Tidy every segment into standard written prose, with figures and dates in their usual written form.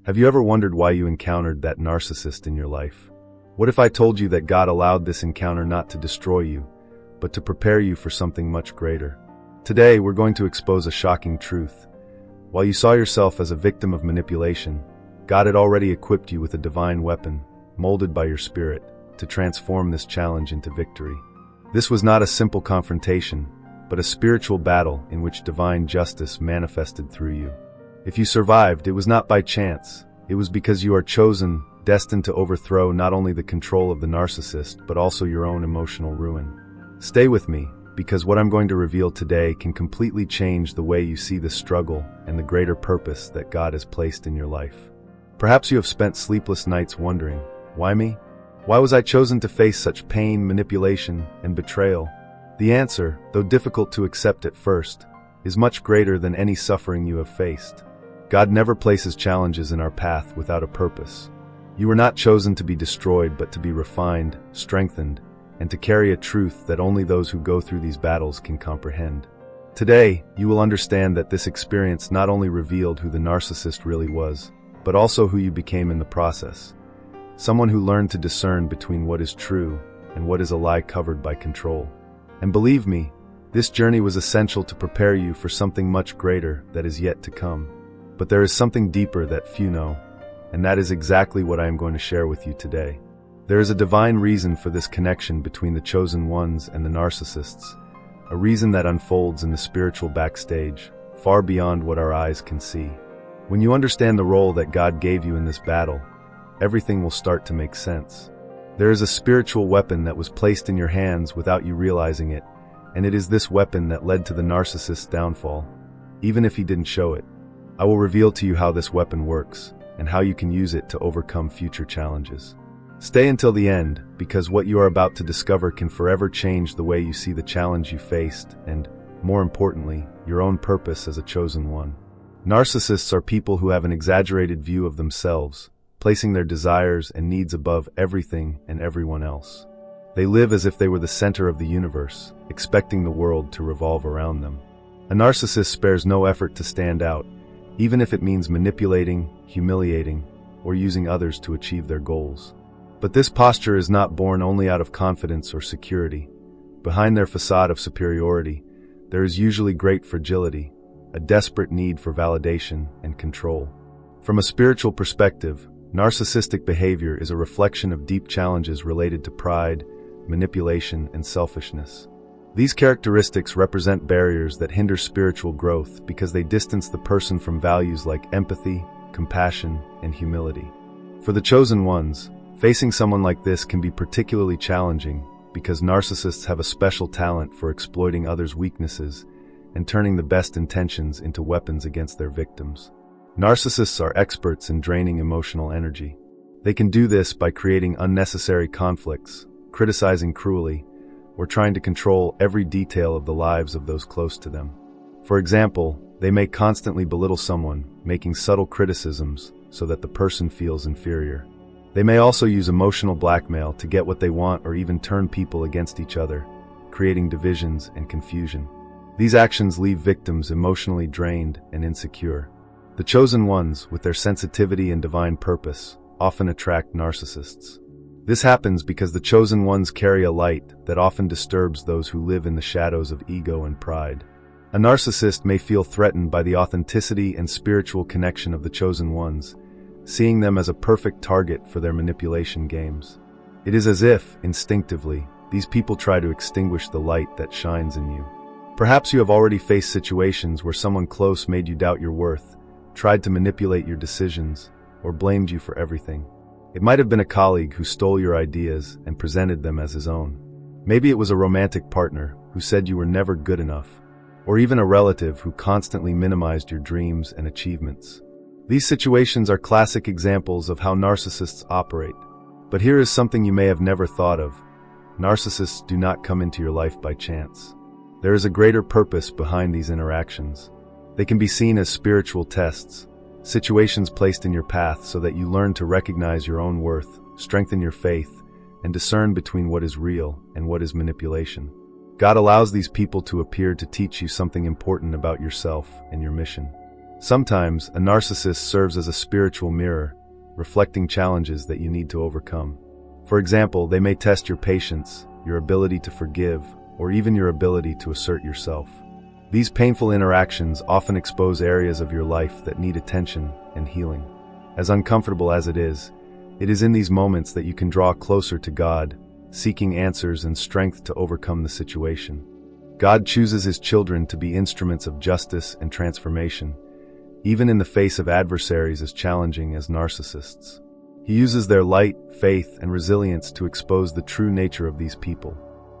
Have you ever wondered why you encountered that narcissist in your life? What if I told you that God allowed this encounter not to destroy you, but to prepare you for something much greater? Today, we're going to expose a shocking truth. While you saw yourself as a victim of manipulation, God had already equipped you with a divine weapon, molded by your spirit, to transform this challenge into victory. This was not a simple confrontation, but a spiritual battle in which divine justice manifested through you. If you survived, it was not by chance. It was because you are chosen, destined to overthrow not only the control of the narcissist, but also your own emotional ruin. Stay with me, because what I'm going to reveal today can completely change the way you see the struggle and the greater purpose that God has placed in your life. Perhaps you have spent sleepless nights wondering, why me? Why was I chosen to face such pain, manipulation, and betrayal? The answer, though difficult to accept at first, is much greater than any suffering you have faced. God never places challenges in our path without a purpose. You were not chosen to be destroyed, but to be refined, strengthened, and to carry a truth that only those who go through these battles can comprehend. Today, you will understand that this experience not only revealed who the narcissist really was, but also who you became in the process. Someone who learned to discern between what is true and what is a lie covered by control. And believe me, this journey was essential to prepare you for something much greater that is yet to come. But there is something deeper that few know, and that is exactly what I am going to share with you today. There is a divine reason for this connection between the chosen ones and the narcissists, a reason that unfolds in the spiritual backstage, far beyond what our eyes can see. When you understand the role that God gave you in this battle, everything will start to make sense. There is a spiritual weapon that was placed in your hands without you realizing it, and it is this weapon that led to the narcissist's downfall, even if he didn't show it. I will reveal to you how this weapon works, and how you can use it to overcome future challenges. Stay until the end, because what you are about to discover can forever change the way you see the challenge you faced, and, more importantly, your own purpose as a chosen one. Narcissists are people who have an exaggerated view of themselves, placing their desires and needs above everything and everyone else. They live as if they were the center of the universe, expecting the world to revolve around them. A narcissist spares no effort to stand out, even if it means manipulating, humiliating, or using others to achieve their goals. But this posture is not born only out of confidence or security. Behind their facade of superiority, there is usually great fragility, a desperate need for validation and control. From a spiritual perspective, narcissistic behavior is a reflection of deep challenges related to pride, manipulation, and selfishness. These characteristics represent barriers that hinder spiritual growth because they distance the person from values like empathy, compassion, and humility. For the chosen ones, facing someone like this can be particularly challenging because narcissists have a special talent for exploiting others' weaknesses and turning the best intentions into weapons against their victims. Narcissists are experts in draining emotional energy. They can do this by creating unnecessary conflicts, criticizing cruelly, or trying to control every detail of the lives of those close to them. For example, they may constantly belittle someone, making subtle criticisms so that the person feels inferior. They may also use emotional blackmail to get what they want or even turn people against each other, creating divisions and confusion. These actions leave victims emotionally drained and insecure. The chosen ones, with their sensitivity and divine purpose, often attract narcissists. This happens because the chosen ones carry a light that often disturbs those who live in the shadows of ego and pride. A narcissist may feel threatened by the authenticity and spiritual connection of the chosen ones, seeing them as a perfect target for their manipulation games. It is as if, instinctively, these people try to extinguish the light that shines in you. Perhaps you have already faced situations where someone close made you doubt your worth, tried to manipulate your decisions, or blamed you for everything. It might have been a colleague who stole your ideas and presented them as his own. Maybe it was a romantic partner who said you were never good enough, or even a relative who constantly minimized your dreams and achievements. These situations are classic examples of how narcissists operate. But here is something you may have never thought of. Narcissists do not come into your life by chance. There is a greater purpose behind these interactions. They can be seen as spiritual tests, situations placed in your path so that you learn to recognize your own worth, strengthen your faith, and discern between what is real and what is manipulation. God allows these people to appear to teach you something important about yourself and your mission. Sometimes, a narcissist serves as a spiritual mirror, reflecting challenges that you need to overcome. For example, they may test your patience, your ability to forgive, or even your ability to assert yourself. These painful interactions often expose areas of your life that need attention and healing. As uncomfortable as it is in these moments that you can draw closer to God, seeking answers and strength to overcome the situation. God chooses His children to be instruments of justice and transformation, even in the face of adversaries as challenging as narcissists. He uses their light, faith, and resilience to expose the true nature of these people.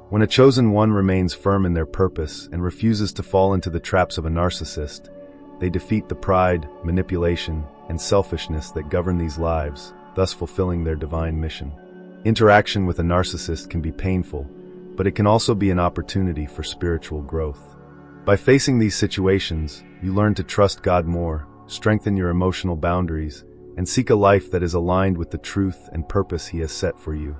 When a chosen one remains firm in their purpose and refuses to fall into the traps of a narcissist, they defeat the pride, manipulation, and selfishness that govern these lives, thus fulfilling their divine mission. Interaction with a narcissist can be painful, but it can also be an opportunity for spiritual growth. By facing these situations, you learn to trust God more, strengthen your emotional boundaries, and seek a life that is aligned with the truth and purpose He has set for you.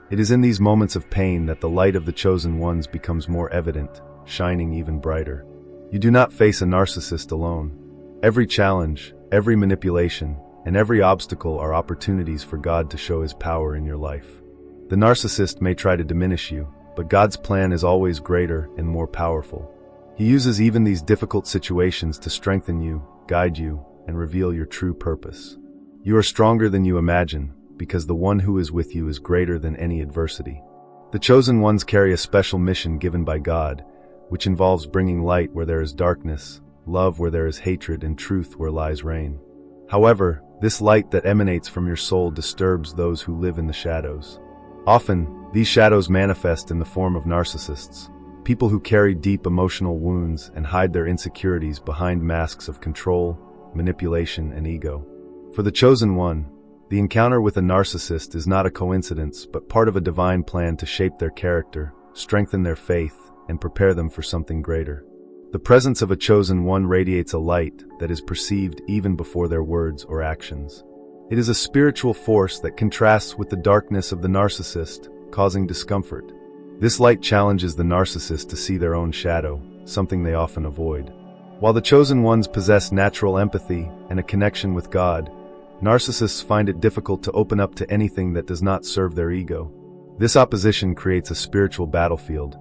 It is in these moments of pain that the light of the chosen ones becomes more evident, shining even brighter. You do not face a narcissist alone. Every challenge, every manipulation, and every obstacle are opportunities for God to show His power in your life. The narcissist may try to diminish you, but God's plan is always greater and more powerful. He uses even these difficult situations to strengthen you, guide you, and reveal your true purpose. You are stronger than you imagine, because the one who is with you is greater than any adversity. The chosen ones carry a special mission given by God, which involves bringing light where there is darkness, love where there is hatred, and truth where lies reign. However, this light that emanates from your soul disturbs those who live in the shadows. Often, these shadows manifest in the form of narcissists, people who carry deep emotional wounds and hide their insecurities behind masks of control, manipulation, and ego. For the chosen one, the encounter with a narcissist is not a coincidence, but part of a divine plan to shape their character, strengthen their faith, and prepare them for something greater. The presence of a chosen one radiates a light that is perceived even before their words or actions. It is a spiritual force that contrasts with the darkness of the narcissist, causing discomfort. This light challenges the narcissist to see their own shadow, something they often avoid. While the chosen ones possess natural empathy and a connection with God, narcissists find it difficult to open up to anything that does not serve their ego. This opposition creates a spiritual battlefield,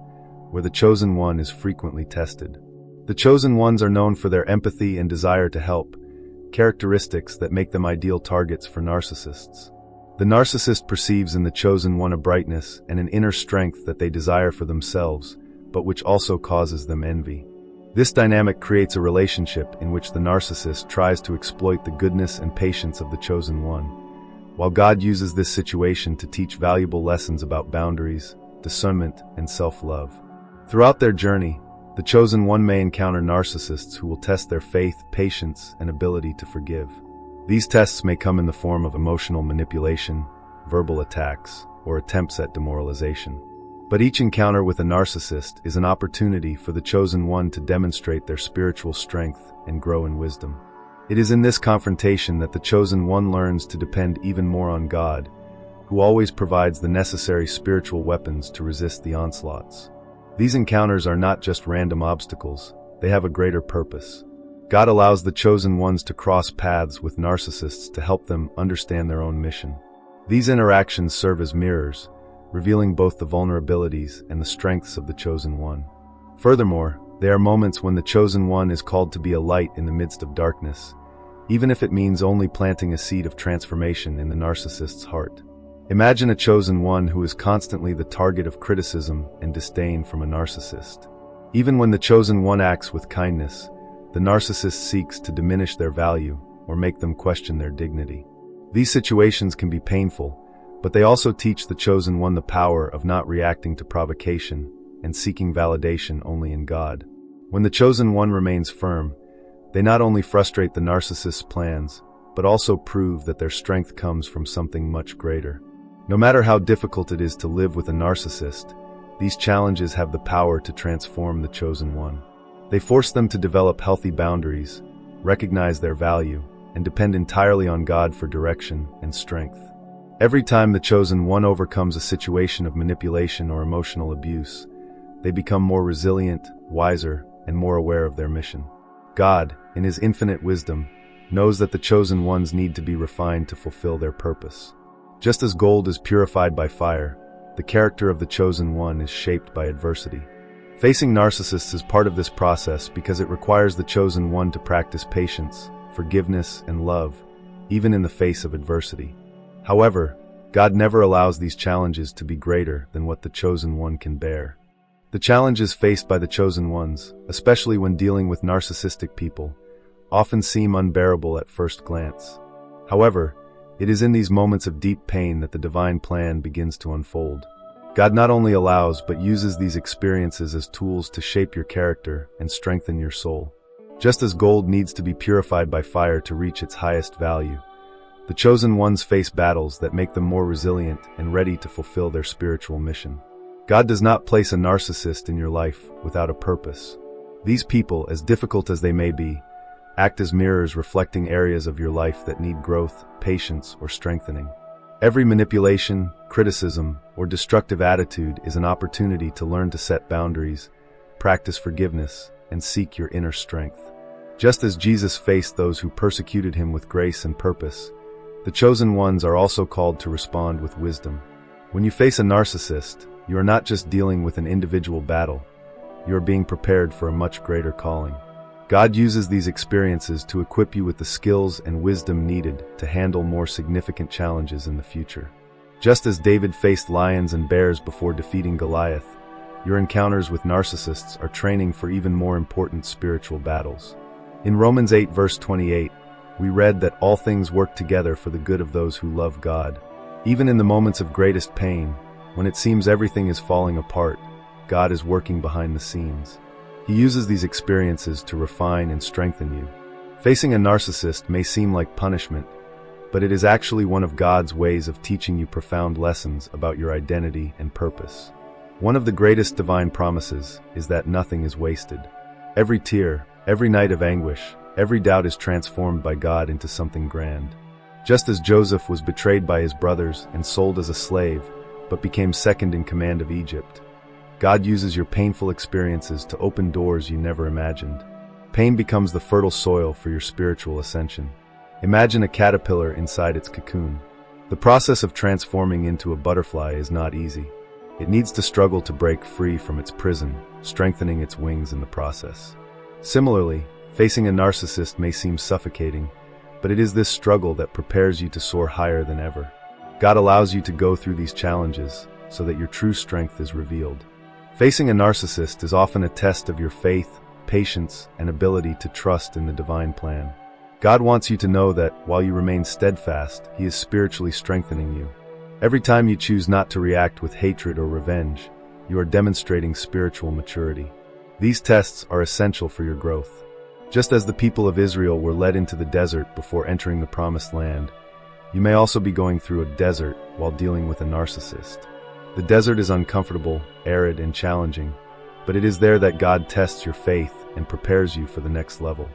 where the chosen one is frequently tested. The chosen ones are known for their empathy and desire to help, characteristics that make them ideal targets for narcissists. The narcissist perceives in the chosen one a brightness and an inner strength that they desire for themselves, but which also causes them envy. This dynamic creates a relationship in which the narcissist tries to exploit the goodness and patience of the chosen one, while God uses this situation to teach valuable lessons about boundaries, discernment, and self-love. Throughout their journey, the chosen one may encounter narcissists who will test their faith, patience, and ability to forgive. These tests may come in the form of emotional manipulation, verbal attacks, or attempts at demoralization. But each encounter with a narcissist is an opportunity for the chosen one to demonstrate their spiritual strength and grow in wisdom. It is in this confrontation that the chosen one learns to depend even more on God, who always provides the necessary spiritual weapons to resist the onslaughts. These encounters are not just random obstacles, they have a greater purpose. God allows the chosen ones to cross paths with narcissists to help them understand their own mission. These interactions serve as mirrors, revealing both the vulnerabilities and the strengths of the chosen one. Furthermore, they are moments when the chosen one is called to be a light in the midst of darkness, even if it means only planting a seed of transformation in the narcissist's heart. Imagine a chosen one who is constantly the target of criticism and disdain from a narcissist. Even when the chosen one acts with kindness, the narcissist seeks to diminish their value or make them question their dignity. These situations can be painful, but they also teach the chosen one the power of not reacting to provocation and seeking validation only in God. When the chosen one remains firm, they not only frustrate the narcissist's plans, but also prove that their strength comes from something much greater. No matter how difficult it is to live with a narcissist, these challenges have the power to transform the chosen one. They force them to develop healthy boundaries, recognize their value, and depend entirely on God for direction and strength. Every time the chosen one overcomes a situation of manipulation or emotional abuse, they become more resilient, wiser, and more aware of their mission. God, in His infinite wisdom, knows that the chosen ones need to be refined to fulfill their purpose. Just as gold is purified by fire, the character of the chosen one is shaped by adversity. Facing narcissists is part of this process because it requires the chosen one to practice patience, forgiveness, and love, even in the face of adversity. However, God never allows these challenges to be greater than what the chosen one can bear. The challenges faced by the chosen ones, especially when dealing with narcissistic people, often seem unbearable at first glance. However, it is in these moments of deep pain that the divine plan begins to unfold. God not only allows but uses these experiences as tools to shape your character and strengthen your soul. Just as gold needs to be purified by fire to reach its highest value, the chosen ones face battles that make them more resilient and ready to fulfill their spiritual mission. God does not place a narcissist in your life without a purpose. These people, as difficult as they may be, act as mirrors reflecting areas of your life that need growth, patience, or strengthening. Every manipulation, criticism, or destructive attitude is an opportunity to learn to set boundaries, practice forgiveness, and seek your inner strength. Just as Jesus faced those who persecuted him with grace and purpose, the chosen ones are also called to respond with wisdom. When you face a narcissist, you are not just dealing with an individual battle, you are being prepared for a much greater calling. God uses these experiences to equip you with the skills and wisdom needed to handle more significant challenges in the future. Just as David faced lions and bears before defeating Goliath, your encounters with narcissists are training for even more important spiritual battles. In Romans 8 verse 28, we read that all things work together for the good of those who love God. Even in the moments of greatest pain, when it seems everything is falling apart, God is working behind the scenes. He uses these experiences to refine and strengthen you. Facing a narcissist may seem like punishment, but it is actually one of God's ways of teaching you profound lessons about your identity and purpose. One of the greatest divine promises is that nothing is wasted. Every tear, every night of anguish, every doubt is transformed by God into something grand. Just as Joseph was betrayed by his brothers and sold as a slave, but became second in command of Egypt, God uses your painful experiences to open doors you never imagined. Pain becomes the fertile soil for your spiritual ascension. Imagine a caterpillar inside its cocoon. The process of transforming into a butterfly is not easy. It needs to struggle to break free from its prison, strengthening its wings in the process. Similarly, facing a narcissist may seem suffocating, but it is this struggle that prepares you to soar higher than ever. God allows you to go through these challenges so that your true strength is revealed. Facing a narcissist is often a test of your faith, patience, and ability to trust in the divine plan. God wants you to know that while you remain steadfast, He is spiritually strengthening you. Every time you choose not to react with hatred or revenge, you are demonstrating spiritual maturity. These tests are essential for your growth. Just as the people of Israel were led into the desert before entering the promised land, you may also be going through a desert while dealing with a narcissist. The desert is uncomfortable, arid, and challenging, but it is there that God tests your faith and prepares you for the next level.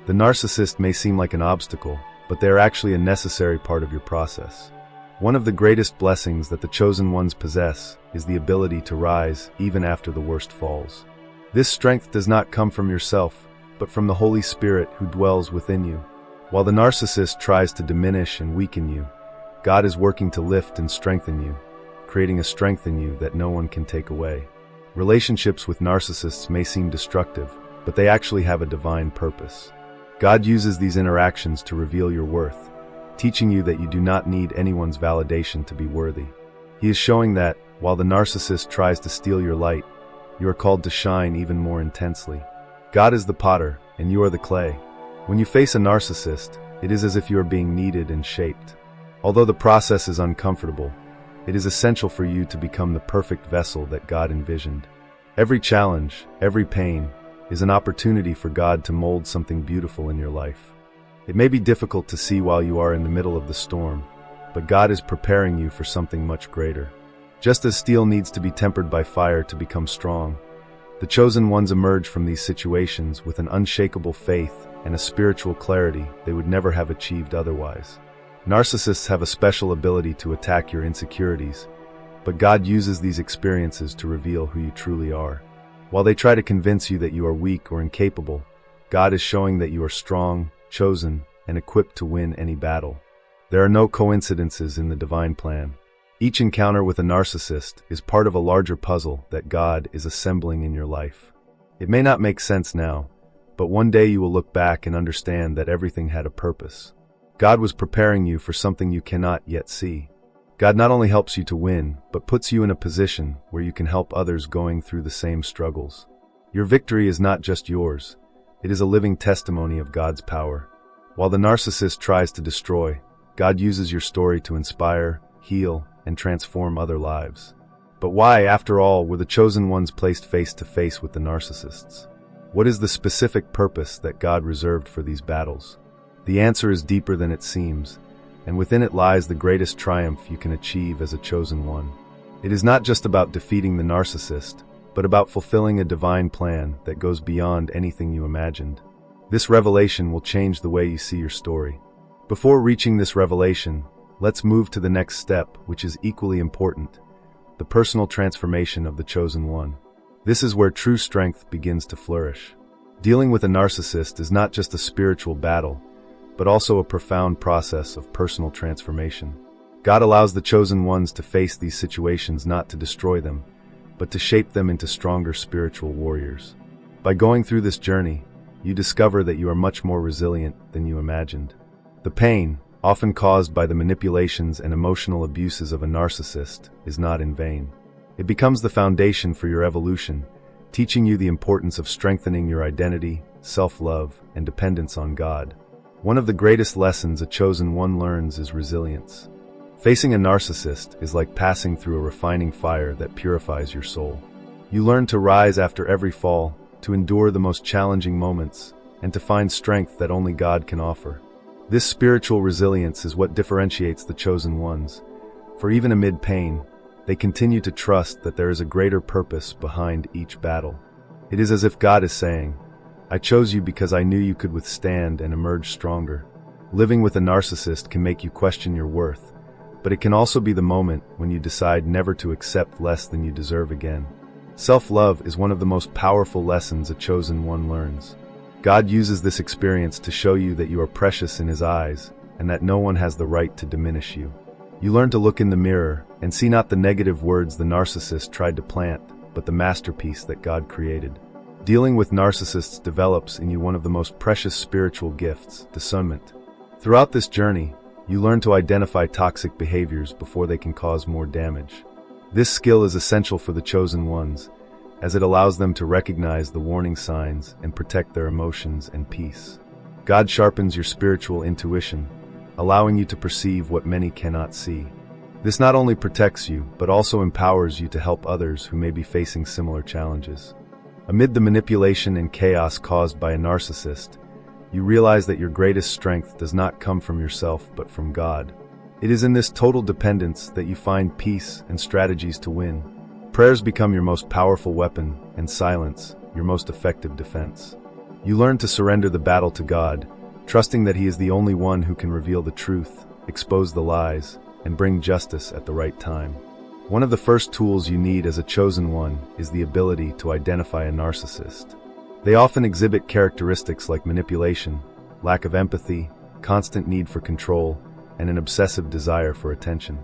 The narcissist may seem like an obstacle, but they are actually a necessary part of your process. One of the greatest blessings that the chosen ones possess is the ability to rise even after the worst falls. This strength does not come from yourself, but from the Holy Spirit who dwells within you. While the narcissist tries to diminish and weaken you, God is working to lift and strengthen you, creating a strength in you that no one can take away. Relationships with narcissists may seem destructive, but they actually have a divine purpose. God uses these interactions to reveal your worth, teaching you that you do not need anyone's validation to be worthy. He is showing that, while the narcissist tries to steal your light, you are called to shine even more intensely. God is the potter, and you are the clay. When you face a narcissist, it is as if you are being kneaded and shaped. Although the process is uncomfortable, it is essential for you to become the perfect vessel that God envisioned. Every challenge, every pain, is an opportunity for God to mold something beautiful in your life. It may be difficult to see while you are in the middle of the storm, but God is preparing you for something much greater. Just as steel needs to be tempered by fire to become strong, the chosen ones emerge from these situations with an unshakable faith and a spiritual clarity they would never have achieved otherwise. Narcissists have a special ability to attack your insecurities, but God uses these experiences to reveal who you truly are. While they try to convince you that you are weak or incapable, God is showing that you are strong, chosen, and equipped to win any battle. There are no coincidences in the divine plan. Each encounter with a narcissist is part of a larger puzzle that God is assembling in your life. It may not make sense now, but one day you will look back and understand that everything had a purpose. God was preparing you for something you cannot yet see. God not only helps you to win, but puts you in a position where you can help others going through the same struggles. Your victory is not just yours. It is a living testimony of God's power. While the narcissist tries to destroy, God uses your story to inspire, heal, and transform other lives. But why, after all, were the chosen ones placed face to face with the narcissists? What is the specific purpose that God reserved for these battles? The answer is deeper than it seems, and within it lies the greatest triumph you can achieve as a chosen one. It is not just about defeating the narcissist, but about fulfilling a divine plan that goes beyond anything you imagined. This revelation will change the way you see your story. Before reaching this revelation, let's move to the next step, which is equally important: the personal transformation of the chosen one. This is where true strength begins to flourish. Dealing with a narcissist is not just a spiritual battle, but also a profound process of personal transformation. God allows the chosen ones to face these situations not to destroy them, but to shape them into stronger spiritual warriors. By going through this journey, you discover that you are much more resilient than you imagined. The pain, often caused by the manipulations and emotional abuses of a narcissist, is not in vain. It becomes the foundation for your evolution, teaching you the importance of strengthening your identity, self-love, and dependence on God. One of the greatest lessons a chosen one learns is resilience. Facing a narcissist is like passing through a refining fire that purifies your soul. You learn to rise after every fall, to endure the most challenging moments, and to find strength that only God can offer. This spiritual resilience is what differentiates the chosen ones, for even amid pain, they continue to trust that there is a greater purpose behind each battle. It is as if God is saying, "I chose you because I knew you could withstand and emerge stronger." Living with a narcissist can make you question your worth, but it can also be the moment when you decide never to accept less than you deserve again. Self-love is one of the most powerful lessons a chosen one learns. God uses this experience to show you that you are precious in His eyes and that no one has the right to diminish you. You learn to look in the mirror and see not the negative words the narcissist tried to plant, but the masterpiece that God created. Dealing with narcissists develops in you one of the most precious spiritual gifts, discernment. Throughout this journey, you learn to identify toxic behaviors before they can cause more damage. This skill is essential for the chosen ones, as it allows them to recognize the warning signs and protect their emotions and peace. God sharpens your spiritual intuition, allowing you to perceive what many cannot see. This not only protects you, but also empowers you to help others who may be facing similar challenges. Amid the manipulation and chaos caused by a narcissist, you realize that your greatest strength does not come from yourself but from God. It is in this total dependence that you find peace and strategies to win. Prayers become your most powerful weapon, and silence, your most effective defense. You learn to surrender the battle to God, trusting that He is the only one who can reveal the truth, expose the lies, and bring justice at the right time. One of the first tools you need as a chosen one is the ability to identify a narcissist. They often exhibit characteristics like manipulation, lack of empathy, constant need for control, and an obsessive desire for attention.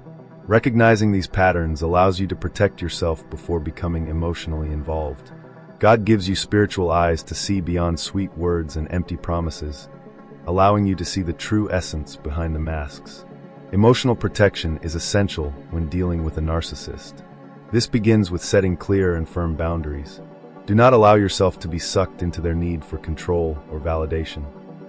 Recognizing these patterns allows you to protect yourself before becoming emotionally involved. God gives you spiritual eyes to see beyond sweet words and empty promises, allowing you to see the true essence behind the masks. Emotional protection is essential when dealing with a narcissist. This begins with setting clear and firm boundaries. Do not allow yourself to be sucked into their need for control or validation.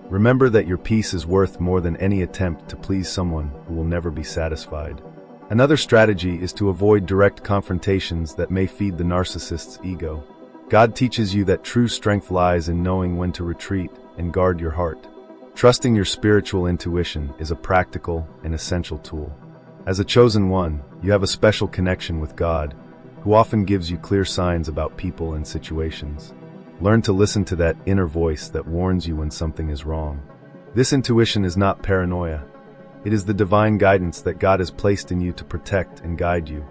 Remember that your peace is worth more than any attempt to please someone who will never be satisfied. Another strategy is to avoid direct confrontations that may feed the narcissist's ego. God teaches you that true strength lies in knowing when to retreat and guard your heart. Trusting your spiritual intuition is a practical and essential tool. As a chosen one, you have a special connection with God, who often gives you clear signs about people and situations. Learn to listen to that inner voice that warns you when something is wrong. This intuition is not paranoia. It is the divine guidance that God has placed in you to protect and guide you.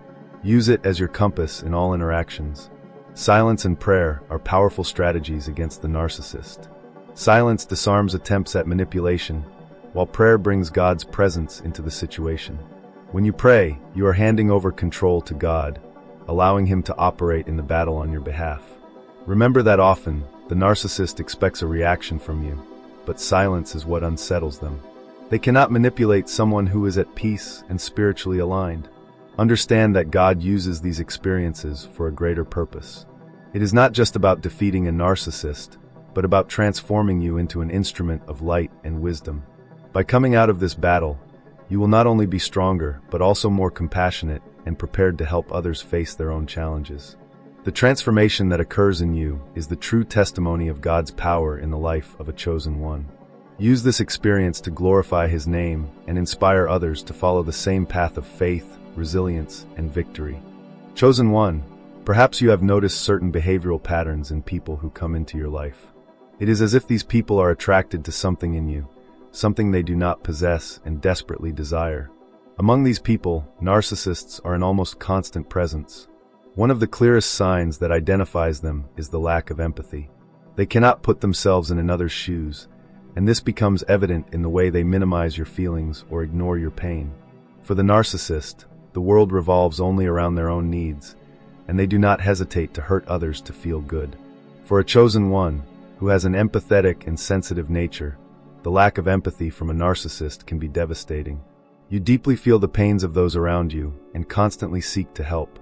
Use it as your compass in all interactions. Silence and prayer are powerful strategies against the narcissist. Silence disarms attempts at manipulation, while prayer brings God's presence into the situation. When you pray, you are handing over control to God, allowing Him to operate in the battle on your behalf. Remember that often, the narcissist expects a reaction from you, but silence is what unsettles them. They cannot manipulate someone who is at peace and spiritually aligned. Understand that God uses these experiences for a greater purpose. It is not just about defeating a narcissist, but about transforming you into an instrument of light and wisdom. By coming out of this battle, you will not only be stronger, but also more compassionate and prepared to help others face their own challenges. The transformation that occurs in you is the true testimony of God's power in the life of a chosen one. Use this experience to glorify His name and inspire others to follow the same path of faith, resilience, and victory. Chosen one, perhaps you have noticed certain behavioral patterns in people who come into your life. It is as if these people are attracted to something in you, something they do not possess and desperately desire. Among these people, narcissists are an almost constant presence. One of the clearest signs that identifies them is the lack of empathy. They cannot put themselves in another's shoes, and this becomes evident in the way they minimize your feelings or ignore your pain. For the narcissist, the world revolves only around their own needs, and they do not hesitate to hurt others to feel good. For a chosen one, who has an empathetic and sensitive nature, the lack of empathy from a narcissist can be devastating. You deeply feel the pains of those around you and constantly seek to help,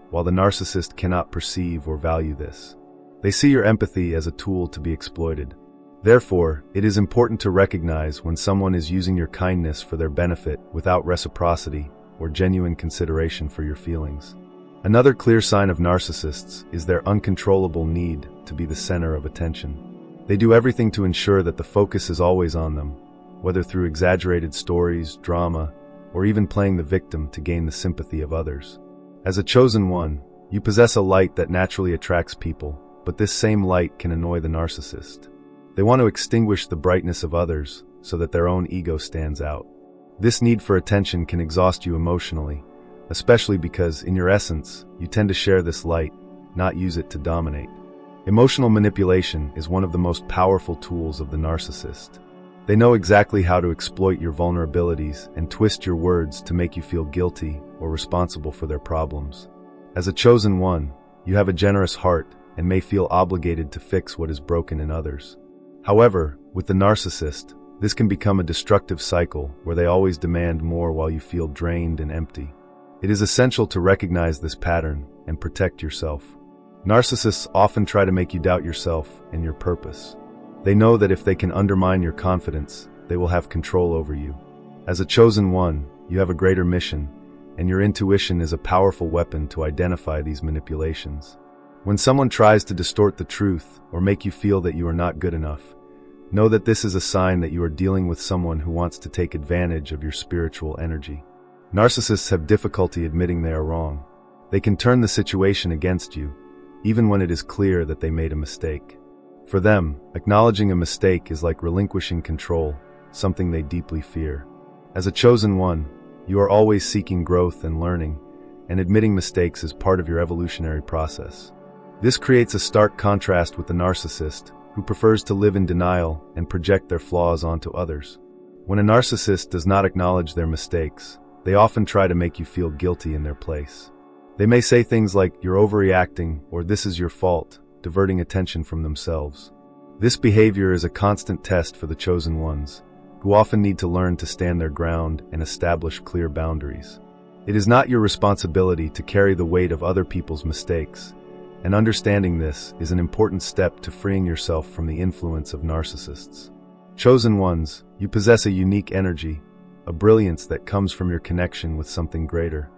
while the narcissist cannot perceive or value this. They see your empathy as a tool to be exploited. Therefore, it is important to recognize when someone is using your kindness for their benefit without reciprocity or genuine consideration for your feelings. Another clear sign of narcissists is their uncontrollable need to be the center of attention. They do everything to ensure that the focus is always on them, whether through exaggerated stories, drama, or even playing the victim to gain the sympathy of others. As a chosen one, you possess a light that naturally attracts people, but this same light can annoy the narcissist. They want to extinguish the brightness of others so that their own ego stands out. This need for attention can exhaust you emotionally, especially because, in your essence, you tend to share this light, not use it to dominate. Emotional manipulation is one of the most powerful tools of the narcissist. They know exactly how to exploit your vulnerabilities and twist your words to make you feel guilty or responsible for their problems. As a chosen one, you have a generous heart and may feel obligated to fix what is broken in others. However, with the narcissist, this can become a destructive cycle where they always demand more while you feel drained and empty. It is essential to recognize this pattern and protect yourself. Narcissists often try to make you doubt yourself and your purpose. They know that if they can undermine your confidence, they will have control over you. As a chosen one, you have a greater mission, and your intuition is a powerful weapon to identify these manipulations. When someone tries to distort the truth or make you feel that you are not good enough, know that this is a sign that you are dealing with someone who wants to take advantage of your spiritual energy. Narcissists have difficulty admitting they are wrong. They can turn the situation against you, even when it is clear that they made a mistake. For them, acknowledging a mistake is like relinquishing control, something they deeply fear. As a chosen one, you are always seeking growth and learning, and admitting mistakes is part of your evolutionary process. This creates a stark contrast with the narcissist, who prefers to live in denial and project their flaws onto others. When a narcissist does not acknowledge their mistakes, they often try to make you feel guilty in their place. They may say things like, "You're overreacting," or "This is your fault," diverting attention from themselves. This behavior is a constant test for the chosen ones, who often need to learn to stand their ground and establish clear boundaries. It is not your responsibility to carry the weight of other people's mistakes, and understanding this is an important step to freeing yourself from the influence of narcissists. Chosen ones, you possess a unique energy, a brilliance that comes from your connection with something greater.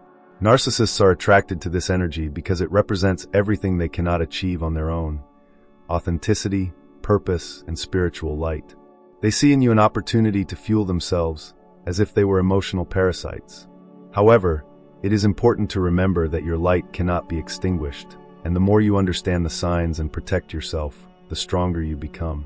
Narcissists are attracted to this energy because it represents everything they cannot achieve on their own: authenticity, purpose, and spiritual light. They see in you an opportunity to fuel themselves, as if they were emotional parasites. However, it is important to remember that your light cannot be extinguished, and the more you understand the signs and protect yourself, the stronger you become.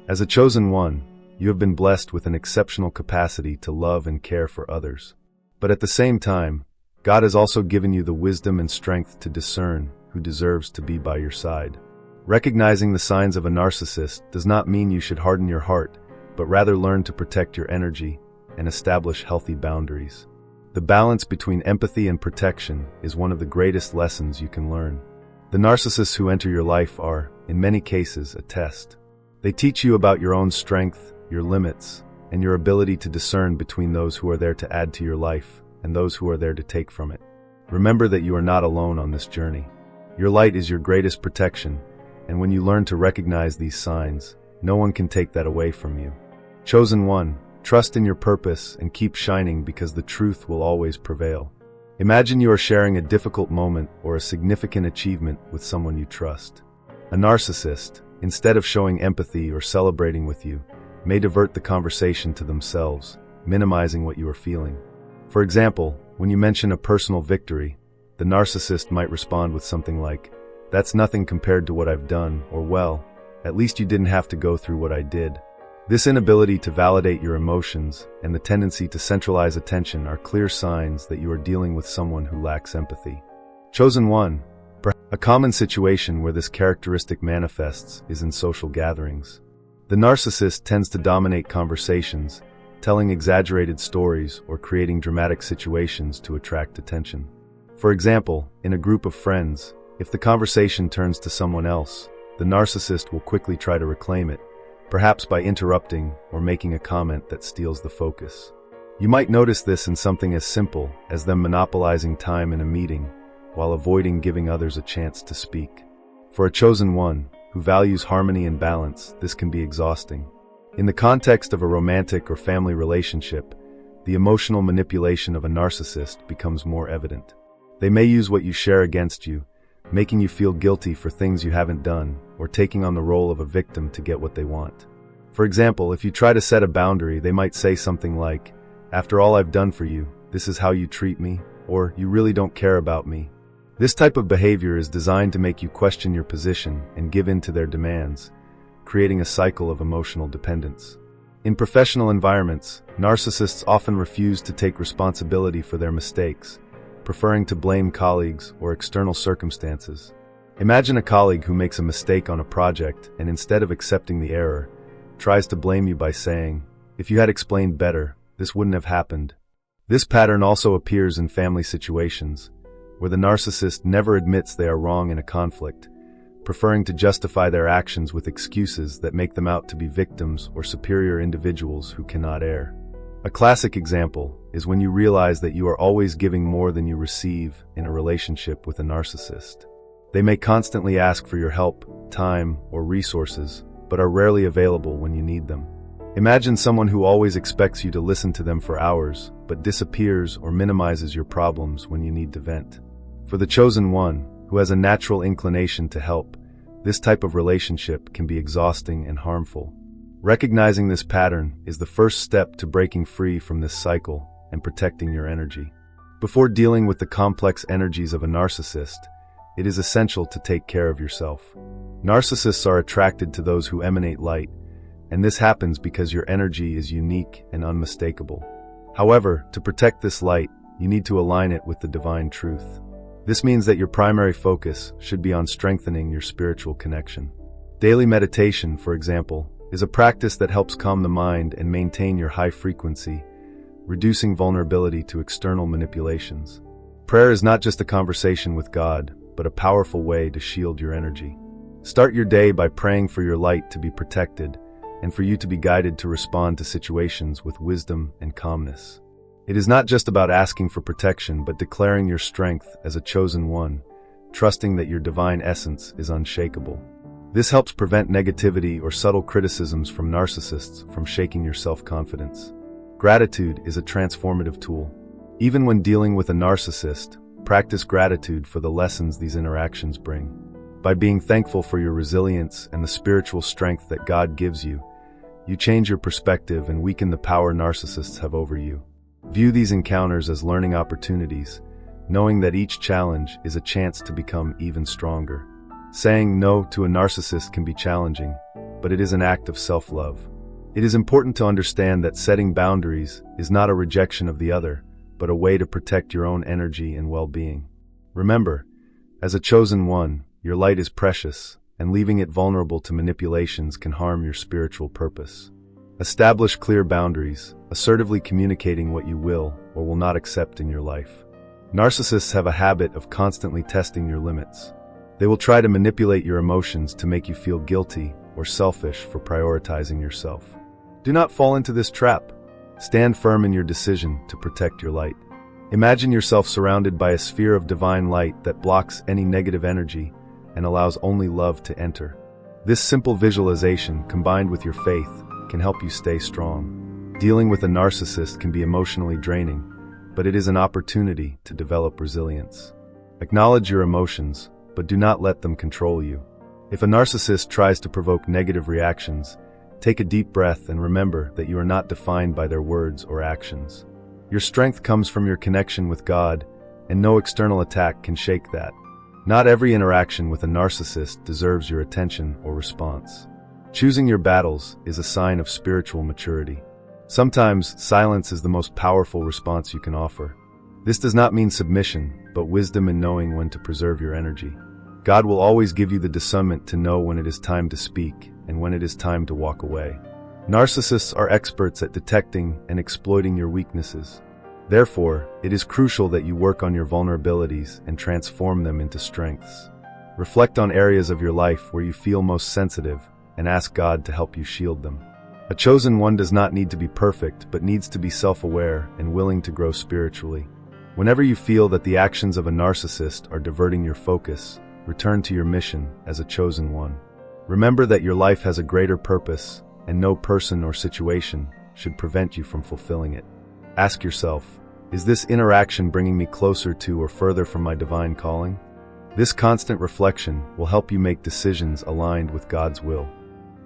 As a chosen one, you have been blessed with an exceptional capacity to love and care for others. But at the same time, God has also given you the wisdom and strength to discern who deserves to be by your side. Recognizing the signs of a narcissist does not mean you should harden your heart, but rather learn to protect your energy and establish healthy boundaries. The balance between empathy and protection is one of the greatest lessons you can learn. The narcissists who enter your life are, in many cases, a test. They teach you about your own strength, your limits, and your ability to discern between those who are there to add to your life and those who are there to take from it. Remember that you are not alone on this journey. Your light is your greatest protection, and when you learn to recognize these signs, no one can take that away from you. Chosen one, trust in your purpose and keep shining because the truth will always prevail. Imagine you are sharing a difficult moment or a significant achievement with someone you trust. A narcissist, instead of showing empathy or celebrating with you, may divert the conversation to themselves, minimizing what you are feeling. For example, when you mention a personal victory, the narcissist might respond with something like, "That's nothing compared to what I've done," or "Well, at least you didn't have to go through what I did." This inability to validate your emotions and the tendency to centralize attention are clear signs that you are dealing with someone who lacks empathy. Chosen one, a common situation where this characteristic manifests is in social gatherings. The narcissist tends to dominate conversations, telling exaggerated stories or creating dramatic situations to attract attention. For example, in a group of friends, if the conversation turns to someone else, the narcissist will quickly try to reclaim it, perhaps by interrupting or making a comment that steals the focus. You might notice this in something as simple as them monopolizing time in a meeting while avoiding giving others a chance to speak. For a chosen one, who values harmony and balance, this can be exhausting. In the context of a romantic or family relationship, the emotional manipulation of a narcissist becomes more evident. They may use what you share against you, making you feel guilty for things you haven't done, or taking on the role of a victim to get what they want. For example, if you try to set a boundary, they might say something like, "After all I've done for you, this is how you treat me," or "You really don't care about me." This type of behavior is designed to make you question your position and give in to their demands, creating a cycle of emotional dependence. In professional environments, narcissists often refuse to take responsibility for their mistakes, preferring to blame colleagues or external circumstances. Imagine a colleague who makes a mistake on a project and instead of accepting the error, tries to blame you by saying, "If you had explained better, this wouldn't have happened." This pattern also appears in family situations, where the narcissist never admits they are wrong in a conflict, preferring to justify their actions with excuses that make them out to be victims or superior individuals who cannot err. A classic example is when you realize that you are always giving more than you receive in a relationship with a narcissist. They may constantly ask for your help, time, or resources, but are rarely available when you need them. Imagine someone who always expects you to listen to them for hours, but disappears or minimizes your problems when you need to vent. For the chosen one, who has a natural inclination to help, this type of relationship can be exhausting and harmful. Recognizing this pattern is the first step to breaking free from this cycle and protecting your energy. Before dealing with the complex energies of a narcissist, it is essential to take care of yourself. Narcissists are attracted to those who emanate light, and this happens because your energy is unique and unmistakable. However, to protect this light, you need to align it with the divine truth. This means that your primary focus should be on strengthening your spiritual connection. Daily meditation, for example, is a practice that helps calm the mind and maintain your high frequency, reducing vulnerability to external manipulations. Prayer is not just a conversation with God, but a powerful way to shield your energy. Start your day by praying for your light to be protected and for you to be guided to respond to situations with wisdom and calmness. It is not just about asking for protection, but declaring your strength as a chosen one, trusting that your divine essence is unshakable. This helps prevent negativity or subtle criticisms from narcissists from shaking your self-confidence. Gratitude is a transformative tool. Even when dealing with a narcissist, practice gratitude for the lessons these interactions bring. By being thankful for your resilience and the spiritual strength that God gives you, you change your perspective and weaken the power narcissists have over you. View these encounters as learning opportunities, knowing that each challenge is a chance to become even stronger. Saying no to a narcissist can be challenging, but it is an act of self-love. It is important to understand that setting boundaries is not a rejection of the other, but a way to protect your own energy and well-being. Remember, as a chosen one, your light is precious, and leaving it vulnerable to manipulations can harm your spiritual purpose. Establish clear boundaries, assertively communicating what you will or will not accept in your life. Narcissists have a habit of constantly testing your limits. They will try to manipulate your emotions to make you feel guilty or selfish for prioritizing yourself. Do not fall into this trap. Stand firm in your decision to protect your light. Imagine yourself surrounded by a sphere of divine light that blocks any negative energy and allows only love to enter. This simple visualization, combined with your faith, can help you stay strong. Dealing with a narcissist can be emotionally draining, but it is an opportunity to develop resilience. Acknowledge your emotions, but do not let them control you. If a narcissist tries to provoke negative reactions, take a deep breath and remember that you are not defined by their words or actions. Your strength comes from your connection with God, and no external attack can shake that. Not every interaction with a narcissist deserves your attention or response. Choosing your battles is a sign of spiritual maturity. Sometimes, silence is the most powerful response you can offer. This does not mean submission, but wisdom in knowing when to preserve your energy. God will always give you the discernment to know when it is time to speak and when it is time to walk away. Narcissists are experts at detecting and exploiting your weaknesses. Therefore, it is crucial that you work on your vulnerabilities and transform them into strengths. Reflect on areas of your life where you feel most sensitive and ask God to help you shield them. A chosen one does not need to be perfect, but needs to be self-aware and willing to grow spiritually. Whenever you feel that the actions of a narcissist are diverting your focus, return to your mission as a chosen one. Remember that your life has a greater purpose, and no person or situation should prevent you from fulfilling it. Ask yourself, is this interaction bringing me closer to or further from my divine calling? This constant reflection will help you make decisions aligned with God's will.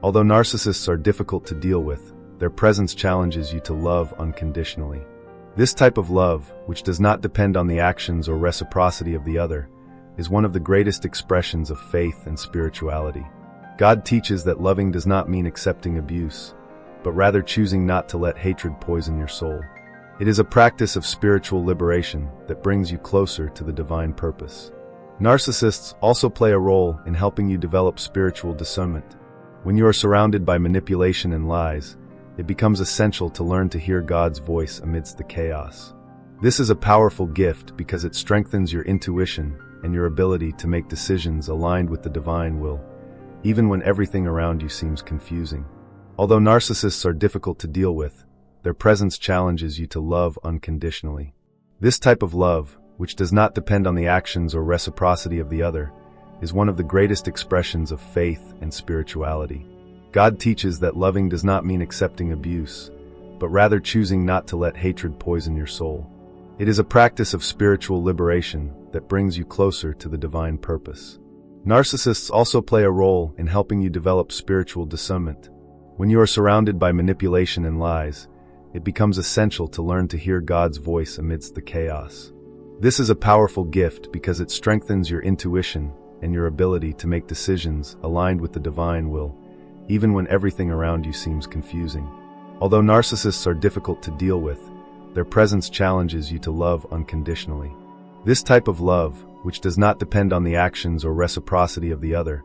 Although narcissists are difficult to deal with, their presence challenges you to love unconditionally. This type of love, which does not depend on the actions or reciprocity of the other, is one of the greatest expressions of faith and spirituality. God teaches that loving does not mean accepting abuse, but rather choosing not to let hatred poison your soul. It is a practice of spiritual liberation that brings you closer to the divine purpose. Narcissists also play a role in helping you develop spiritual discernment. When you are surrounded by manipulation and lies, it becomes essential to learn to hear God's voice amidst the chaos. This is a powerful gift because it strengthens your intuition and your ability to make decisions aligned with the divine will, even when everything around you seems confusing. Although narcissists are difficult to deal with, their presence challenges you to love unconditionally. This type of love, which does not depend on the actions or reciprocity of the other, is one of the greatest expressions of faith and spirituality. God teaches that loving does not mean accepting abuse, but rather choosing not to let hatred poison your soul. It is a practice of spiritual liberation that brings you closer to the divine purpose. Narcissists also play a role in helping you develop spiritual discernment. When you are surrounded by manipulation and lies, it becomes essential to learn to hear God's voice amidst the chaos. This is a powerful gift because it strengthens your intuition and your ability to make decisions aligned with the divine will, even when everything around you seems confusing. Although narcissists are difficult to deal with, their presence challenges you to love unconditionally. This type of love, which does not depend on the actions or reciprocity of the other,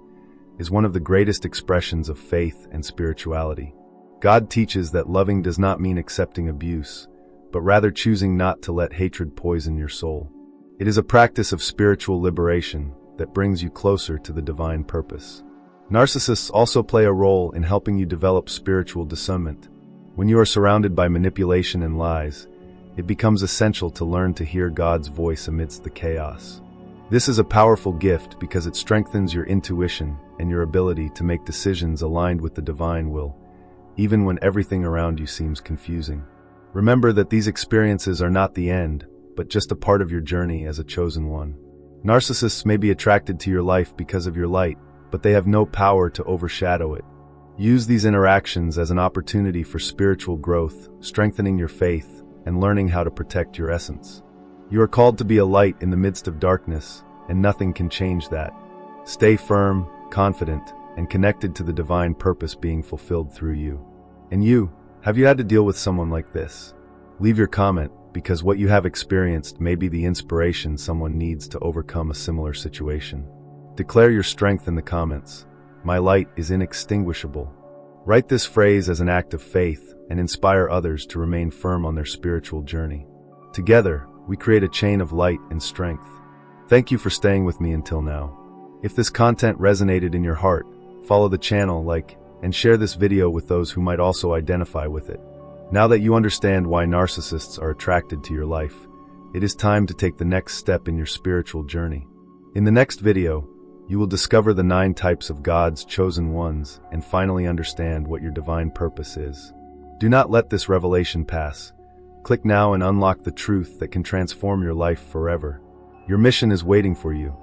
is one of the greatest expressions of faith and spirituality. God teaches that loving does not mean accepting abuse, but rather choosing not to let hatred poison your soul. It is a practice of spiritual liberation that brings you closer to the divine purpose. Narcissists also play a role in helping you develop spiritual discernment. When you are surrounded by manipulation and lies, it becomes essential to learn to hear God's voice amidst the chaos. This is a powerful gift because it strengthens your intuition and your ability to make decisions aligned with the divine will, even when everything around you seems confusing. Remember that these experiences are not the end, but just a part of your journey as a chosen one. Narcissists may be attracted to your life because of your light, but they have no power to overshadow it. Use these interactions as an opportunity for spiritual growth, strengthening your faith, and learning how to protect your essence. You are called to be a light in the midst of darkness, and nothing can change that. Stay firm, confident, and connected to the divine purpose being fulfilled through you. And you, have you had to deal with someone like this? Leave your comment, because what you have experienced may be the inspiration someone needs to overcome a similar situation. Declare your strength in the comments, My light is inextinguishable. Write this phrase as an act of faith and inspire others to remain firm on their spiritual journey. Together, we create a chain of light and strength. Thank you for staying with me until now. If this content resonated in your heart, follow the channel, like, and share this video with those who might also identify with it. Now that you understand why narcissists are attracted to your life, it is time to take the next step in your spiritual journey. In the next video, you will discover the 9 types of God's chosen ones and finally understand what your divine purpose is. Do not let this revelation pass. Click now and unlock the truth that can transform your life forever. Your mission is waiting for you,